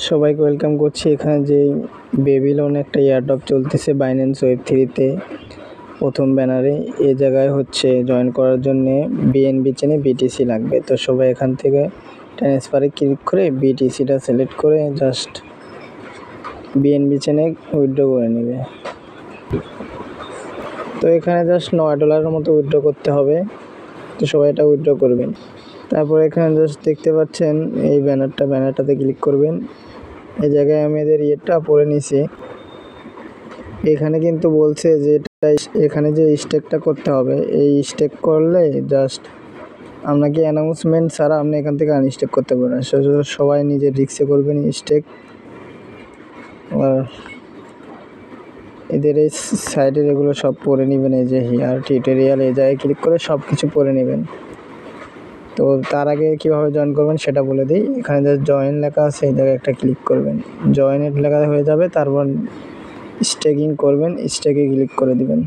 সবাইকে ওয়েলকাম করছি। এখানে যে বেবিলন একটা এয়ারড্রপ চলতেছে বাইন্যান্স ওয়েব3-তে প্রথম ব্যানারে, এ জায়গায় হচ্ছে জয়েন করার জন্যে বিএনবি চেনে বিটিসি লাগবে। তো সবাই এখান থেকে ট্রান্সফারে ক্লিক করে বিটিসিটা সিলেক্ট করে জাস্ট বিএনবি চেনে উইথড্র করে নেবে। তো এখানে জাস্ট $9 মতো উইথড্র করতে হবে। তো সবাই এটা উইথড্র করবেন। তারপর এখানে জাস্ট দেখতে পাচ্ছেন এই ব্যানারটাতে ক্লিক করবেন। এই জায়গায় আমি এদের ইয়েটা পড়ে নিছি। এখানে কিন্তু বলছে যে এখানে যে স্টেকটা করতে হবে, এই স্টেক করলে জাস্ট আপনাকে অ্যানাউন্সমেন্ট ছাড়া আপনি এখান থেকে আনস্টেক করতে পারেন। সবাই নিজের রিস্কে করবেন স্টেক। আর এদের এই সাইডের এগুলো সব পড়ে নেবেন। এই যে হিয়ার টিউটোরিয়াল, এই জায়গায় ক্লিক করে সব কিছু পড়ে নেবেন। তো তার আগে কীভাবে জয়েন করবেন সেটা বলে দিই। এখানে যে জয়েন লেখা আছে এই জায়গায় একটা ক্লিক করবেন, জয়েনের লেখা হয়ে যাবে। তারপর স্টেকিং করবেন, স্টেকে ক্লিক করে দিবেন।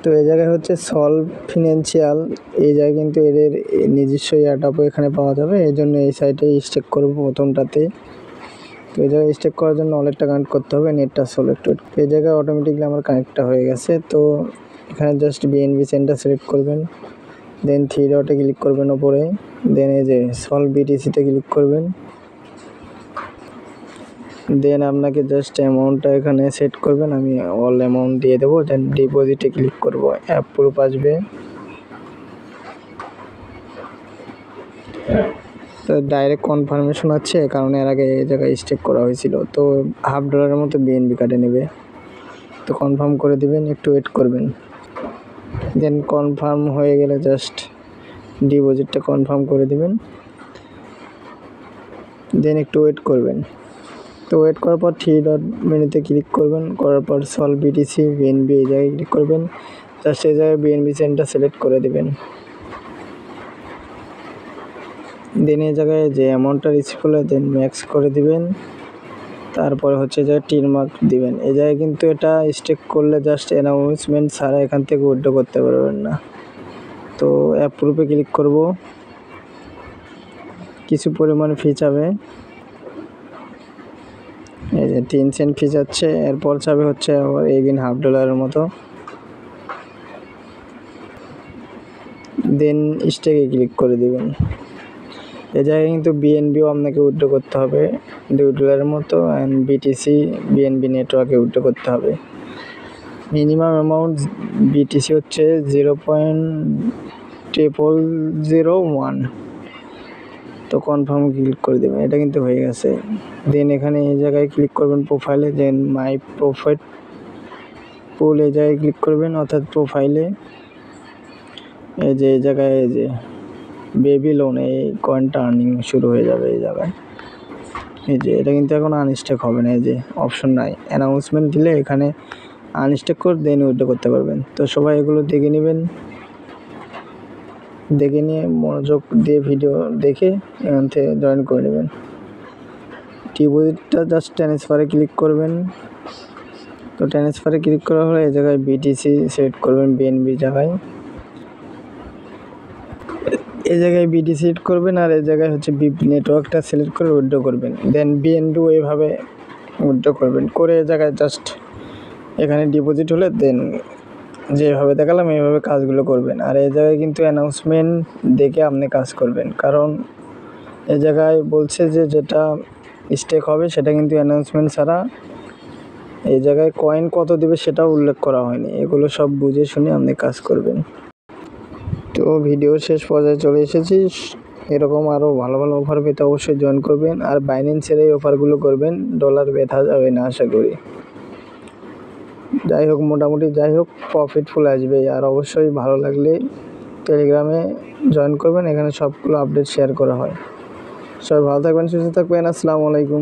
তো এই জায়গায় হচ্ছে সলভ ফিনান্সিয়াল, এই জায়গায় কিন্তু এদের নিজস্ব এয়ারড্রপও এখানে পাওয়া যাবে। এই জন্য এই সাইটে স্টেক করবো প্রথমটাতে। তো এই জায়গায় স্টেক করার জন্য ওয়ালেটটা কানেক্ট করতে হবে, নেটটা সিলেক্ট। এই জায়গায় অটোমেটিকলি আমার কানেক্টটা হয়ে গেছে। তো এখানে জাস্ট বিএনবি চেনটা সিলেক্ট করবেন, দেন 3 ডটে ক্লিক করবেন ওপরে, দেন এই যে সলভ বিটিসিতে ক্লিক করবেন। দেন আপনাকে জাস্ট অ্যামাউন্টটা এখানে সেট করবেন, আমি অল অ্যামাউন্ট দিয়ে দেবো। দেন ডিপোজিটে ক্লিক করব, অ্যাপ্রুভ আসবে। তো ডাইরেক্ট কনফার্মেশন আছে, কারণ এর আগে এই জায়গায় স্টেক করা হয়েছিল। তো $1/2 মতো বিএনবি কাটে নেবে। তো কনফার্ম করে দিবেন, একটু ওয়েট করবেন। দেন কনফার্ম হয়ে গেলে জাস্ট ডিপোজিটটা কনফার্ম করে দিবেন, দেন একটু ওয়েট করবেন। তো ওয়েট করার পর 3 ডট মেনুতে ক্লিক করবেন, করার পর সলভ বিটিসি বিএনবি এই জায়গায় ক্লিক করবেন। জাস্ট এই জায়গায় বিএনবি চেনটা সিলেক্ট করে দেবেন। দেন এই জায়গায় যে অ্যামাউন্টটা রিসিভ হলে দেন ম্যাক্স করে দিবেন। তারপরে হচ্ছে যে টির মার্ক দিবেন। এই জায়গায় কিন্তু এটা স্টেক করলে জাস্ট অ্যানাউন্সমেন্ট ছাড়া এখান থেকে উইথড্র করতে পারবেন না। তো অ্যাপ্রুভে ক্লিক করব, কিছু পরিমাণ ফি চাবে, এই যে 3 সেন্ট ফি যাচ্ছে। এরপর চাবে হচ্ছে আবার এগেন $1/2 মতো। দেন স্টেকে ক্লিক করে দিবেন। এই জায়গায় কিন্তু বিএনবিও আপনাকে উইথড্র করতে হবে $2 মতো, অ্যান্ড বিটিসি বিএনবি নেটওয়ার্কে উইথড্র করতে হবে। মিনিমাম অ্যামাউন্ট বিটিসি হচ্ছে 0.0001। তো কনফার্ম ক্লিক করে দেবেন। এটা কিন্তু হয়ে গেছে। দেন এখানে এই জায়গায় ক্লিক করবেন প্রোফাইলে, দেন মাই প্রফিট পুল এই জায়গায় ক্লিক করবেন, অর্থাৎ প্রোফাইলে এই যে এই জায়গায় এই যে বেবিলন এই কয়েনটা আর্নিং শুরু হয়ে যাবে। এই জায়গায় এই যে এটা কিন্তু এখন আনস্টেক হবে না, এই যে অপশন নাই। অ্যানাউন্সমেন্ট দিলে এখানে আনস্টেক করে দেন উইথড্র করতে পারবেন। তো সবাই এগুলো দেখে নেবেন, দেখে নিয়ে মনোযোগ দিয়ে ভিডিও দেখে এখান থেকে জয়েন করে নেবেন। ডিপোজিটটা জাস্ট ট্রান্সফারে ক্লিক করবেন। তো ট্রান্সফারে ক্লিক করা হলে এই জায়গায় বিটিসি সিলেক্ট করবেন, বিএনবি জায়গায় এই জায়গায় বিটি সিলেক্ট করবেন, আর এই জায়গায় হচ্ছে বিপি নেটওয়ার্কটা সিলেক্ট করে উইথড্র করবেন। দেন বিএনবিও এইভাবে উইথড্র করবেন, করে এই জায়গায় জাস্ট এখানে ডিপোজিট হলে দেন যেভাবে দেখালাম এইভাবে কাজগুলো করবেন। আর এই জায়গায় কিন্তু অ্যানাউন্সমেন্ট দেখে আপনি কাজ করবেন, কারণ এই জায়গায় বলছে যে যেটা স্টেক হবে সেটা কিন্তু অ্যানাউন্সমেন্ট ছাড়া এই জায়গায় কয়েন কত দেবে সেটাও উল্লেখ করা হয়নি। এগুলো সব বুঝে শুনে আপনি কাজ করবেন। তো ভিডিওর শেষ পর্যায়ে চলে এসেছি। এরকম আরও ভালো ভালো অফার পেতে অবশ্যই জয়েন করবেন, আর বাইন্যান্সের এই অফারগুলো করবেন, ডলার ব্যথা যাবে না আশা করি। যাই হোক, মোটামুটি যাই হোক প্রফিটফুল আসবে। আর অবশ্যই ভালো লাগলে টেলিগ্রামে জয়েন করবেন, এখানে সবগুলো আপডেট শেয়ার করা হয়। সবাই ভালো থাকবেন, সুস্থ থাকবেন। আসসালামু আলাইকুম।